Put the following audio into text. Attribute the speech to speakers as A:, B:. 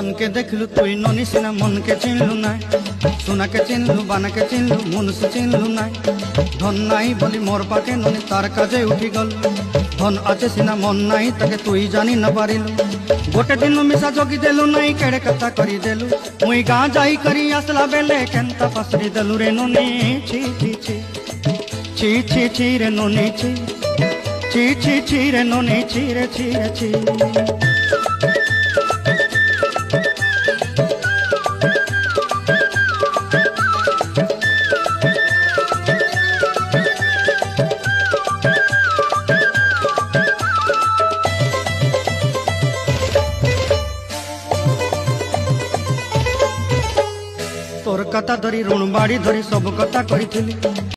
A: सन के देखलु तुई ननी सिना मन के चिन्हलु ना सोना के चिन्हलु बाना के चिन्हलु मुनुष चिन्हलु ना धन नाई बोली मोर पाके ननी तार काजे उठी गल धन आचे सिना मन नाई ताके तुई जानी न पारिलु गोटे दिन मिसा जोगी देलु नाई केड़े कथा करी देलु मुई गाँ जाई करी आसला बेले केंता पसरी देलु रे ननी छी छी छी छी छी छी रे ननी छी छी छी छी रे ननी छी रे छी रे छी। तोर कथा धरी ऋण बाड़ी धरी सब कथा कही